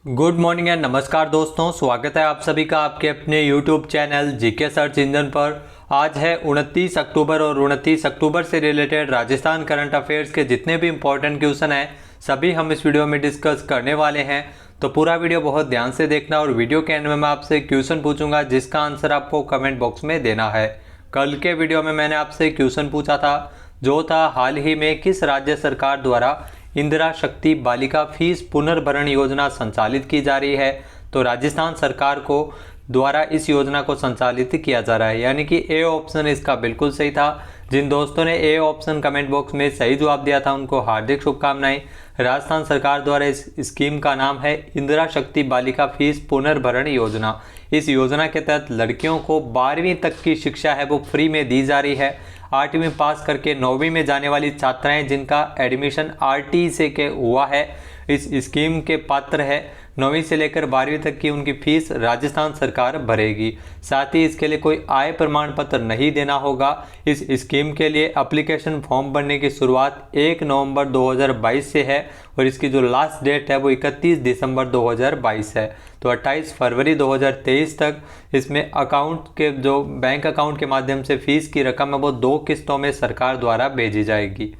Good morning and नमस्कार दोस्तों, स्वागत है आप सभी का आपके अपने YouTube channel GK search engine पर। आज है 29 अक्टूबर और 29 अक्टूबर से रिलेटेड राजस्थान करंट अफेयर्स के जितने भी इंपॉर्टेंट क्वेश्चन हैं सभी हम इस वीडियो में डिस्कस करने वाले हैं। तो पूरा वीडियो बहुत ध्यान से देखना और वीडियो के एंड में मैं आपसे क्वेश्चन पूछूंगा जिसका आंसर आपको कमेंट बॉक्स में देना है। कल के वीडियो में मैंने आपसे क्वेश्चन पूछा था जो था हाल ही में किस राज्य सरकार द्वारा इंदिरा शक्ति बालिका फीस पुनर्भरण योजना संचालित की जा रही है। तो राजस्थान सरकार को द्वारा इस योजना को संचालित किया जा रहा है, यानी कि ए ऑप्शन इसका बिल्कुल सही था। जिन दोस्तों ने ए ऑप्शन कमेंट बॉक्स में सही जवाब दिया था उनको हार्दिक शुभकामनाएं। राजस्थान सरकार द्वारा इस स्कीम का नाम है इंदिरा शक्ति बालिका फीस पुनर्भरण योजना। इस योजना के तहत लड़कियों को 12वीं तक की शिक्षा है वो फ्री में दी जा रही है। 8वीं पास करके 9वीं में जाने वाली छात्राएं जिनका एडमिशन आरटी से के हुआ है इस स्कीम के पात्र है। 9वीं से लेकर 12वीं तक की उनकी फीस राजस्थान सरकार भरेगी। साथ ही इसके लिए कोई आय प्रमाण पत्र नहीं देना होगा। इस स्कीम के लिए एप्लीकेशन फॉर्म भरने की शुरुआत 1 नवंबर 2022 से है और इसकी जो लास्ट डेट है वो 31 दिसंबर 2022 है। तो 28 फरवरी 2023 तक इसमें अकाउंट के जो बैंक अकाउंट के माध्यम से फीस की रकम है वो 2 किस्तों में सरकार द्वारा भेजी जाएगी।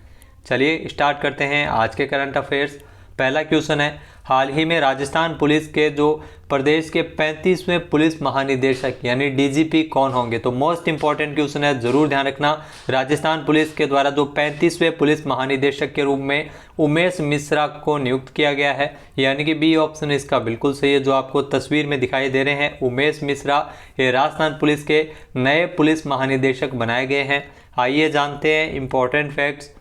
चलिए स्टार्ट करते हैं आज के करंट अफेयर्स। पहला क्वेश्चन है, हाल ही में राजस्थान पुलिस के जो प्रदेश के 35वें पुलिस महानिदेशक यानी डीजीपी कौन होंगे। तो मोस्ट इंपॉर्टेंट क्वेश्चन है, जरूर ध्यान रखना। राजस्थान पुलिस के द्वारा जो 35वें पुलिस महानिदेशक के रूप में उमेश मिश्रा को नियुक्त किया गया है, यानी कि बी ऑप्शन इसका बिल्कुल सही है। जो आपको तस्वीर में दिखाई दे रहे हैं उमेश मिश्रा, ये राजस्थान पुलिस के नए पुलिस महानिदेशक बनाए गए हैं। आइए जानते हैं इंपॉर्टेंट फैक्ट्स।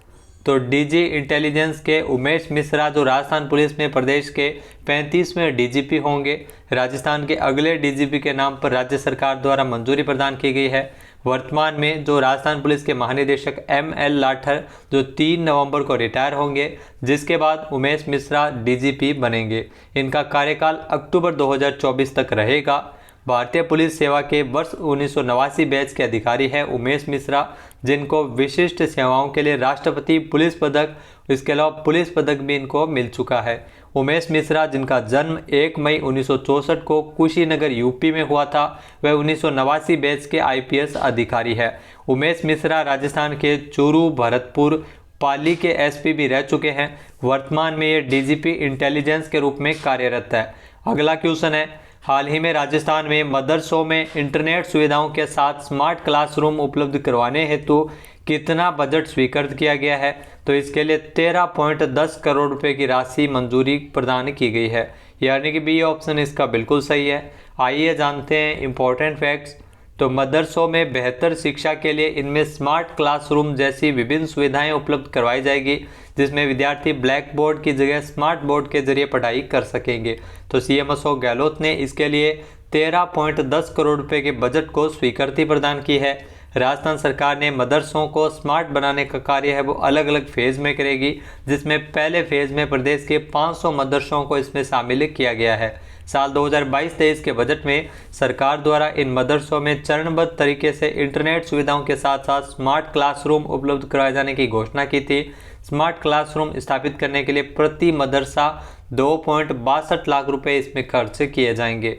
तो डीजी इंटेलिजेंस के उमेश मिश्रा जो राजस्थान पुलिस में प्रदेश के 35वें डीजीपी होंगे। राजस्थान के अगले डीजीपी के नाम पर राज्य सरकार द्वारा मंजूरी प्रदान की गई है। वर्तमान में जो राजस्थान पुलिस के महानिदेशक ML लाठर जो 3 नवंबर को रिटायर होंगे, जिसके बाद उमेश मिश्रा डीजीपी बनेंगे। इनका कार्यकाल अक्टूबर 2024 तक रहेगा। भारतीय पुलिस सेवा के वर्ष 1989 बैच के अधिकारी हैं उमेश मिश्रा, जिनको विशिष्ट सेवाओं के लिए राष्ट्रपति पुलिस पदक, इसके अलावा पुलिस पदक भी इनको मिल चुका है। उमेश मिश्रा जिनका जन्म 1 मई 1964 को कुशीनगर यूपी में हुआ था, वह 1989 बैच के IPS अधिकारी है। उमेश मिश्रा राजस्थान के चूरू, भरतपुर, पाली के SP भी रह चुके हैं। वर्तमान में ये डीजीपी इंटेलिजेंस के रूप में कार्यरत है। अगला क्वेश्चन है, हाल ही में राजस्थान में मदरसों में इंटरनेट सुविधाओं के साथ स्मार्ट क्लासरूम उपलब्ध करवाने हेतु कितना बजट स्वीकृत किया गया है। तो इसके लिए 13.10 करोड़ रुपए की राशि मंजूरी प्रदान की गई है, यानी कि बी ऑप्शन इसका बिल्कुल सही है। आइए जानते हैं इंपॉर्टेंट फैक्ट्स। तो मदरसों में बेहतर शिक्षा के लिए इनमें स्मार्ट क्लासरूम जैसी विभिन्न सुविधाएं उपलब्ध करवाई जाएगी, जिसमें विद्यार्थी ब्लैक बोर्ड की जगह स्मार्ट बोर्ड के जरिए पढ़ाई कर सकेंगे। तो CM अशोक गहलोत ने इसके लिए 13.10 करोड़ रुपए के बजट को स्वीकृति प्रदान की है। राजस्थान सरकार ने मदरसों को स्मार्ट बनाने का कार्य है वो अलग अलग फेज में करेगी, जिसमें पहले फेज में प्रदेश के 500 मदरसों को इसमें शामिल किया गया है। साल 2022-23 के बजट में सरकार द्वारा इन मदरसों में चरणबद्ध तरीके से इंटरनेट सुविधाओं के साथ साथ स्मार्ट क्लासरूम उपलब्ध कराए जाने की घोषणा की थी। स्मार्ट क्लासरूम स्थापित करने के लिए प्रति मदरसा 2.62 लाख रुपए इसमें खर्च किए जाएंगे।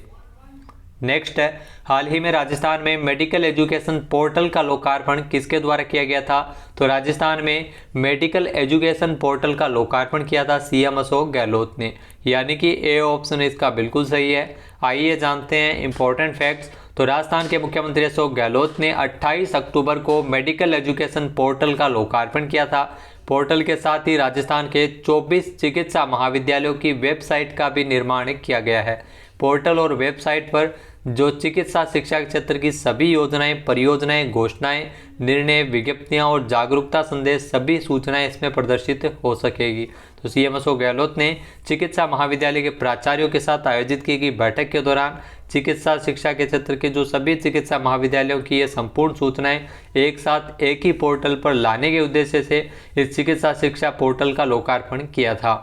नेक्स्ट है, हाल ही में राजस्थान में मेडिकल एजुकेशन पोर्टल का लोकार्पण किसके द्वारा किया गया था। तो राजस्थान में मेडिकल एजुकेशन पोर्टल का लोकार्पण किया था CM अशोक गहलोत ने, यानी कि ए ऑप्शन इसका बिल्कुल सही है। आइए जानते हैं इंपॉर्टेंट फैक्ट्स। तो राजस्थान के मुख्यमंत्री अशोक गहलोत ने 28 अक्टूबर को मेडिकल एजुकेशन पोर्टल का लोकार्पण किया था। पोर्टल के साथ ही राजस्थान के 24 चिकित्सा महाविद्यालयों की वेबसाइट का भी निर्माण किया गया है। पोर्टल और वेबसाइट पर जो चिकित्सा शिक्षा के क्षेत्र की सभी योजनाएं, परियोजनाएं, घोषणाएं, निर्णय, विज्ञप्तियां और जागरूकता संदेश सभी सूचनाएं इसमें प्रदर्शित हो सकेगी। तो CM अशोक गहलोत ने चिकित्सा महाविद्यालय के प्राचार्यों के साथ आयोजित की गई बैठक के दौरान चिकित्सा शिक्षा के क्षेत्र के जो सभी चिकित्सा महाविद्यालयों की ये संपूर्ण सूचनाएं एक साथ एक ही पोर्टल पर लाने के उद्देश्य से इस चिकित्सा शिक्षा पोर्टल का लोकार्पण किया था।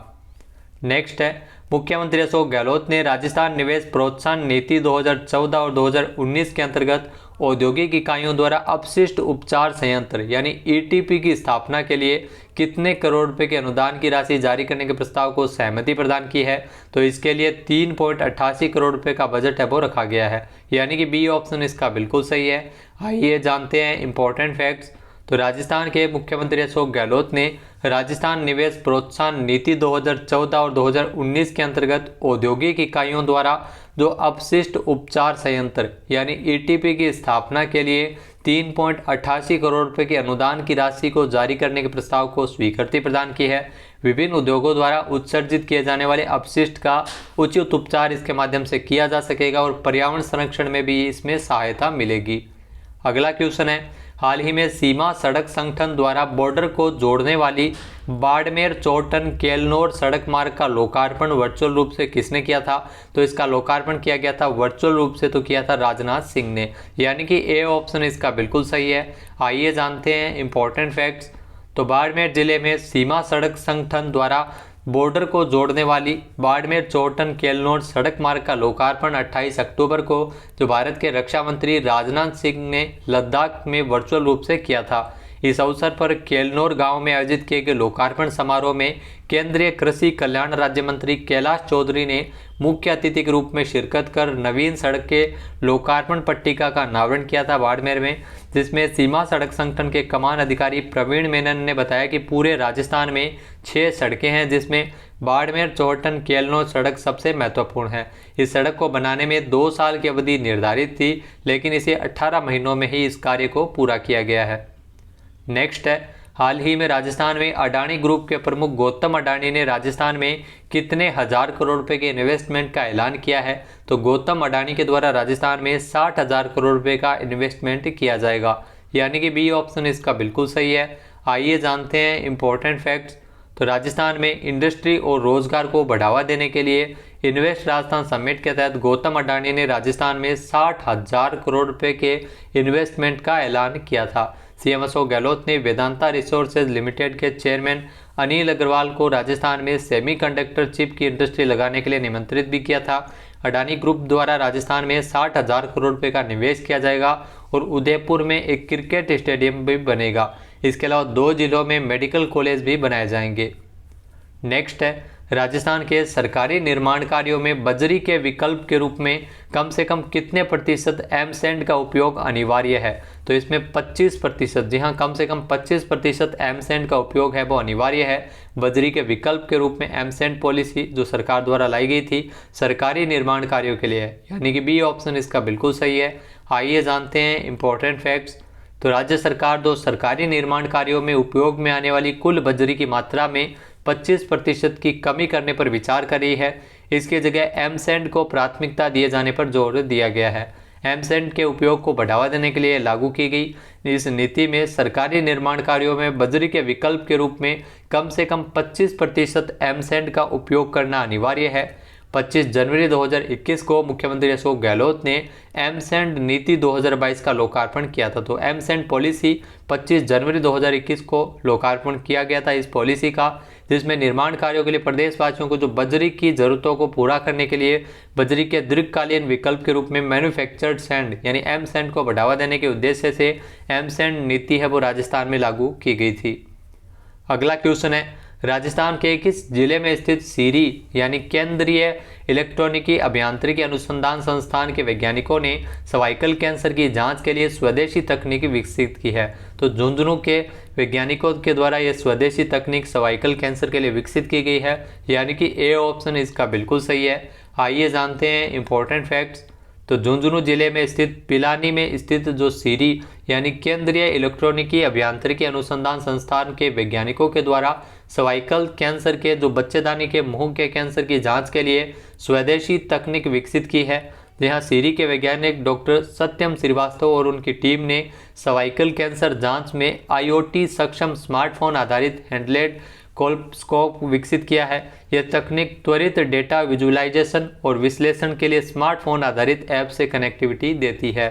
नेक्स्ट है, मुख्यमंत्री अशोक गहलोत ने राजस्थान निवेश प्रोत्साहन नीति 2014 और 2019 के अंतर्गत औद्योगिक इकाइयों द्वारा अपशिष्ट उपचार संयंत्र यानी ईटीपी की स्थापना के लिए कितने करोड़ रुपए के अनुदान की राशि जारी करने के प्रस्ताव को सहमति प्रदान की है। तो इसके लिए 3.88 करोड़ रुपए का बजट है वो रखा गया है, यानी कि बी ऑप्शन इसका बिल्कुल सही है। आइए जानते हैं इंपॉर्टेंट फैक्ट्स। तो राजस्थान के मुख्यमंत्री अशोक गहलोत ने राजस्थान निवेश प्रोत्साहन नीति 2014 और 2019 के अंतर्गत औद्योगिक इकाइयों द्वारा जो अपशिष्ट उपचार संयंत्र यानी ईटीपी की स्थापना के लिए 3.88 करोड़ रुपए के अनुदान की राशि को जारी करने के प्रस्ताव को स्वीकृति प्रदान की है। विभिन्न उद्योगों द्वारा उत्सर्जित किए जाने वाले अपशिष्ट का उचित उपचार इसके माध्यम से किया जा सकेगा और पर्यावरण संरक्षण में भी इसमें सहायता मिलेगी। अगला क्वेश्चन है, हाल ही में सीमा सड़क संगठन द्वारा बॉर्डर को जोड़ने वाली बाड़मेर चोटन केलनौर सड़क मार्ग का लोकार्पण वर्चुअल रूप से किसने किया था। तो इसका लोकार्पण किया गया था वर्चुअल रूप से, तो किया था राजनाथ सिंह ने, यानी कि ए ऑप्शन इसका बिल्कुल सही है। आइए जानते हैं इंपॉर्टेंट फैक्ट्स। तो बाड़मेर जिले में सीमा सड़क संगठन द्वारा बॉर्डर को जोड़ने वाली बाड़मेर चोटन केलनौर सड़क मार्ग का लोकार्पण 28 अक्टूबर को जो भारत के रक्षा मंत्री राजनाथ सिंह ने लद्दाख में वर्चुअल रूप से किया था। इस अवसर पर केलनौर गांव में आयोजित किए गए लोकार्पण समारोह में केंद्रीय कृषि कल्याण राज्य मंत्री कैलाश चौधरी ने मुख्य अतिथि के रूप में शिरकत कर नवीन सड़क के लोकार्पण पट्टिका का अनावरण किया था बाड़मेर में, जिसमें सीमा सड़क संगठन के कमान अधिकारी प्रवीण मेनन ने बताया कि पूरे राजस्थान में 6 सड़कें हैं, जिसमें बाड़मेर चोहटन केलनौर सड़क सबसे महत्वपूर्ण है। इस सड़क को बनाने में 2 साल की अवधि निर्धारित थी, लेकिन इसे 18 महीनों में ही इस कार्य को पूरा किया गया है। नेक्स्ट है, हाल ही में राजस्थान में अडानी ग्रुप के प्रमुख गौतम अडानी ने राजस्थान में कितने हजार करोड़ रुपए के इन्वेस्टमेंट का ऐलान किया है। तो गौतम अडानी के द्वारा राजस्थान में 60,000 करोड़ रुपए का इन्वेस्टमेंट किया जाएगा, यानी कि बी ऑप्शन इसका बिल्कुल सही है। आइए जानते हैं इंपॉर्टेंट फैक्ट्स। तो राजस्थान में इंडस्ट्री और रोजगार को बढ़ावा देने के लिए इन्वेस्ट राजस्थान समिट के तहत गौतम अडानी ने राजस्थान में 60,000 करोड़ रुपए के इन्वेस्टमेंट का ऐलान किया था। सीएम अशोक गहलोत ने वेदांता रिसोर्सेज लिमिटेड के चेयरमैन अनिल अग्रवाल को राजस्थान में सेमीकंडक्टर चिप की इंडस्ट्री लगाने के लिए निमंत्रित भी किया था। अडानी ग्रुप द्वारा राजस्थान में 60,000 करोड़ रुपए का निवेश किया जाएगा और उदयपुर में एक क्रिकेट स्टेडियम भी बनेगा। इसके अलावा 2 जिलों में मेडिकल कॉलेज भी बनाए जाएंगे। नेक्स्ट है, राजस्थान के सरकारी निर्माण कार्यों में बजरी के विकल्प के रूप में कम से कम कितने प्रतिशत एमसैंड का उपयोग अनिवार्य है। तो इसमें 25%, जी हाँ, कम से कम 25% एमसैंड का उपयोग है वो अनिवार्य है। बजरी के विकल्प के रूप में एमसैंड पॉलिसी जो सरकार द्वारा लाई गई थी सरकारी निर्माण कार्यों के लिए, यानी कि बी ऑप्शन इसका बिल्कुल सही है। आइए जानते हैं इंपॉर्टेंट फैक्ट्स। तो राज्य सरकार दो सरकारी निर्माण कार्यों में उपयोग में आने वाली कुल बजरी की मात्रा में 25% की कमी करने पर विचार कर रही है। इसकी जगह एमसैंड को प्राथमिकता दिए जाने पर जोर दिया गया है। एमसैंड के उपयोग को बढ़ावा देने के लिए लागू की गई इस नीति में सरकारी निर्माण कार्यों में बजरी के विकल्प के रूप में कम से कम 25% एमसैंड का उपयोग करना अनिवार्य है। 25 जनवरी 2021 को मुख्यमंत्री अशोक गहलोत ने एमसैंड नीति 2022 का लोकार्पण किया था। तो एमसैंड पॉलिसी 25 जनवरी 2021 को लोकार्पण किया गया था इस पॉलिसी का, जिसमें निर्माण कार्यों के लिए प्रदेशवासियों को जो बजरी की जरूरतों को पूरा करने के लिए बजरी के दीर्घकालीन विकल्प के रूप में मैन्युफैक्चर्ड सैंड यानी एमसैंड को बढ़ावा देने के उद्देश्य से एमसैंड नीति है वो राजस्थान में लागू की गई थी। अगला क्वेश्चन है, राजस्थान के किस जिले में स्थित सीरी यानी केंद्रीय इलेक्ट्रॉनिकी अभियांत्रिकी अनुसंधान संस्थान के वैज्ञानिकों ने सर्वाइकल कैंसर की जांच के लिए स्वदेशी तकनीक विकसित की है। तो झुंझुनू के वैज्ञानिकों के द्वारा यह स्वदेशी तकनीक सर्वाइकल कैंसर के लिए विकसित की गई है, यानी कि ए ऑप्शन इसका बिल्कुल सही है। आइए जानते हैं इंपॉर्टेंट फैक्ट्स। तो झुंझुनू जिले में स्थित पिलानी में स्थित जो सीरी यानी केंद्रीय इलेक्ट्रॉनिकी अभियांत्रिकी अनुसंधान संस्थान के वैज्ञानिकों के द्वारा सर्वाइकल कैंसर के जो बच्चेदानी के मुंह के कैंसर की जांच के लिए स्वदेशी तकनीक विकसित की है। जहां सीरी के वैज्ञानिक डॉक्टर सत्यम श्रीवास्तव और उनकी टीम ने सर्वाइकल कैंसर जांच में IoT सक्षम स्मार्टफोन आधारित हैंडलेड कोल्पोस्कोप विकसित किया है। यह तकनीक त्वरित डेटा विजुअलाइजेशन और विश्लेषण के लिए स्मार्टफोन आधारित ऐप से कनेक्टिविटी देती है।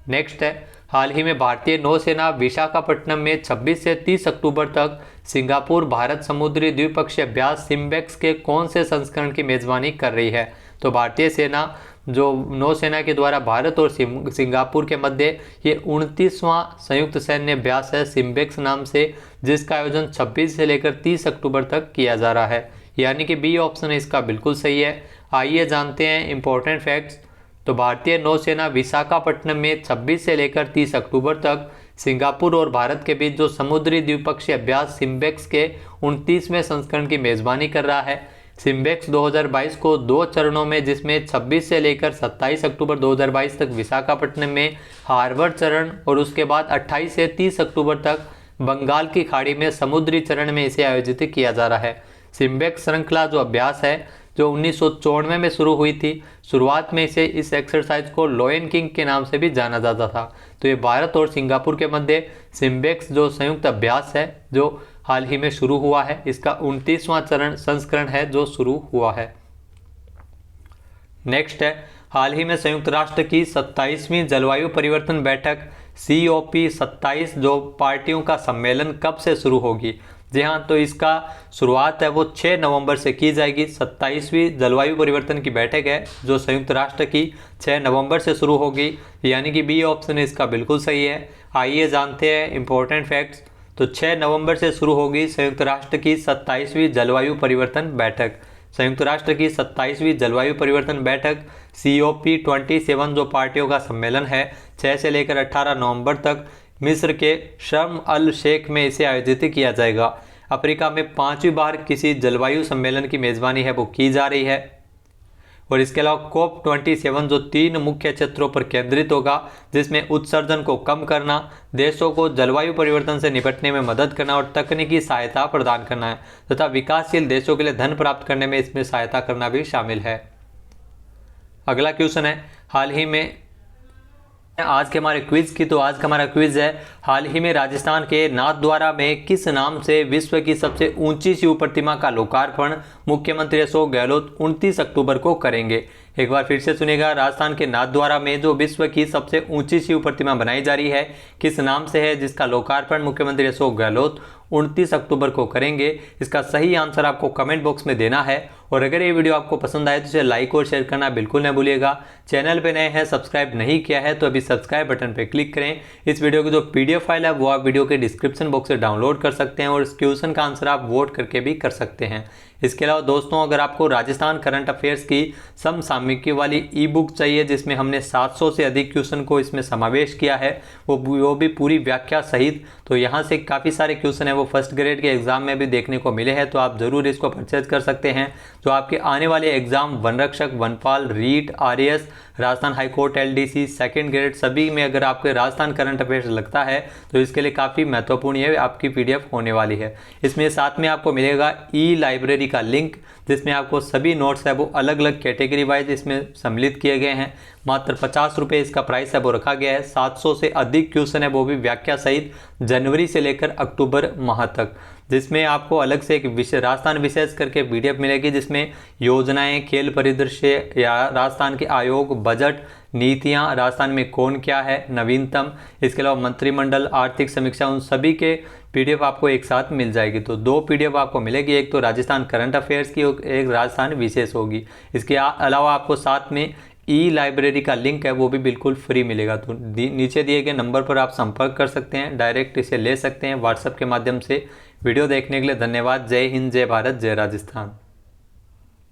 नेक्स्ट है, हाल ही में भारतीय नौसेना विशाखापट्टनम में 26 से 30 अक्टूबर तक सिंगापुर भारत समुद्री द्विपक्षीय अभ्यास सिम्बेक्स के कौन से संस्करण की मेजबानी कर रही है? तो भारतीय सेना जो नौसेना के द्वारा भारत और सिंगापुर के मध्य ये 29वां संयुक्त सैन्य अभ्यास है सिम्बेक्स नाम से, जिसका आयोजन 26 से लेकर 30 अक्टूबर तक किया जा रहा है। यानी कि बी ऑप्शन इसका बिल्कुल सही है। आइए जानते हैं इंपॉर्टेंट फैक्ट्स। तो भारतीय नौसेना विशाखापट्टनम में 26 से लेकर 30 अक्टूबर तक सिंगापुर और भारत के बीच जो समुद्री द्विपक्षीय अभ्यास सिम्बेक्स के 29वें संस्करण की मेजबानी कर रहा है। सिम्बेक्स 2022 को 2 चरणों में, जिसमें 26 से लेकर 27 अक्टूबर 2022 तक विशाखापट्टनम में हार्बर चरण और उसके बाद 28 से 30 अक्टूबर तक बंगाल की खाड़ी में समुद्री चरण में इसे आयोजित किया जा रहा है। सिम्बेक्स श्रृंखला जो अभ्यास है जो 1994 में शुरू हुई थी। शुरुआत में इस एक्सरसाइज को लोयन किंग के नाम से भी जाना जाता था। तो ये भारत और सिंगापुर के मध्य सिम्बेक्स जो संयुक्त अभ्यास है जो हाल ही में शुरू हुआ है, इसका 29वां संस्करण है जो शुरू हुआ है। नेक्स्ट है, हाल ही में संयुक्त राष्ट्र की 27वीं जलवायु परिवर्तन बैठक COP27 जो पार्टियों का सम्मेलन कब से शुरू होगी? जी हाँ, तो इसका शुरुआत है वो 6 नवंबर से की जाएगी। 27वीं जलवायु परिवर्तन की बैठक है जो संयुक्त राष्ट्र की 6 नवंबर से शुरू होगी, यानी कि बी ऑप्शन इसका बिल्कुल सही है। आइए जानते हैं इंपॉर्टेंट फैक्ट्स। तो 6 नवंबर से शुरू होगी संयुक्त राष्ट्र की 27वीं जलवायु परिवर्तन बैठक। संयुक्त राष्ट्र की 27वीं जलवायु परिवर्तन बैठक COP27 जो पार्टियों का सम्मेलन है 6 से लेकर 18 नवंबर तक मिस्र के शर्म अल शेख में इसे आयोजित किया जाएगा। अफ्रीका में 5वीं बार किसी जलवायु सम्मेलन की मेज़बानी है वो की जा रही है। और इसके अलावा COP27 जो 3 मुख्य क्षेत्रों पर केंद्रित होगा, जिसमें उत्सर्जन को कम करना, देशों को जलवायु परिवर्तन से निपटने में मदद करना और तकनीकी सहायता प्रदान करना है तथा विकासशील देशों के लिए धन प्राप्त करने में इसमें सहायता करना भी शामिल है। अगला क्वेश्चन है, हाल ही में आज के हमारे क्विज की। तो आज का हमारा क्विज है, हाल ही में राजस्थान के नाथद्वारा में किस नाम से विश्व की सबसे ऊंची शिव प्रतिमा का लोकार्पण मुख्यमंत्री अशोक गहलोत 29 अक्टूबर को करेंगे? एक बार फिर से सुनिएगा, राजस्थान के नाथद्वारा में जो विश्व की सबसे ऊंची शिव प्रतिमा बनाई जा रही है किस नाम से है, जिसका लोकार्पण मुख्यमंत्री अशोक गहलोत 29 अक्टूबर को करेंगे? इसका सही आंसर आपको कमेंट बॉक्स में देना है। और अगर ये वीडियो आपको पसंद आए तो इसे लाइक और शेयर करना बिल्कुल न भूलिएगा। चैनल पे नए हैं, सब्सक्राइब नहीं किया है तो अभी सब्सक्राइब बटन पर क्लिक करें। इस वीडियो की जो PDF फाइल है वो आप वीडियो के डिस्क्रिप्शन बॉक्स से डाउनलोड कर सकते हैं और इस क्वेश्चन का आंसर आप वोट करके भी कर सकते हैं। इसके अलावा दोस्तों, अगर आपको राजस्थान करंट अफेयर्स की समसामयिकी वाली ई बुक चाहिए जिसमें हमने 700 से अधिक क्वेश्चन को इसमें समावेश किया है, वो भी पूरी व्याख्या सहित, तो यहाँ से काफ़ी सारे क्वेश्चन है वो फर्स्ट ग्रेड के एग्जाम में भी देखने को मिले हैं, तो आप ज़रूर इसको परचेज कर सकते हैं। जो आपके आने वाले एग्जाम वनरक्षक, वनपाल, REET, RAS, Rajasthan high court, LDC, second grade सभी में अगर आपके राजस्थान करंट अफेयर्स लगता है तो इसके लिए काफ़ी महत्वपूर्ण ये आपकी PDF होने वाली है। इसमें साथ में आपको मिलेगा E-लाइब्रेरी का लिंक, जिसमें आपको सभी नोट्स है वो अलग अलग कैटेगरी वाइज इसमें सम्मिलित किए गए हैं। मात्र 50 रुपये इसका प्राइस है वो रखा गया है। 700 से अधिक क्वेश्चन है वो भी व्याख्या सहित जनवरी से लेकर अक्टूबर माह तक, जिसमें आपको अलग से एक विषय राजस्थान विशेष करके PDF मिलेगी, जिसमें योजनाएं, खेल परिदृश्य या राजस्थान के आयोग, बजट, नीतियां, राजस्थान में कौन क्या है, नवीनतम, इसके अलावा मंत्रिमंडल, आर्थिक समीक्षा, उन सभी के PDF आपको एक साथ मिल जाएगी। तो 2 PDF आपको मिलेगी, एक तो राजस्थान करंट अफेयर्स की, एक राजस्थान विशेष होगी। इसके अलावा आपको साथ में E-लाइब्रेरी का लिंक है वो भी बिल्कुल फ्री मिलेगा। तो नीचे दिए गए नंबर पर आप संपर्क कर सकते हैं, डायरेक्ट इसे ले सकते हैं व्हाट्सएप के माध्यम से। वीडियो देखने के लिए धन्यवाद। जय हिंद, जय भारत, जय राजस्थान।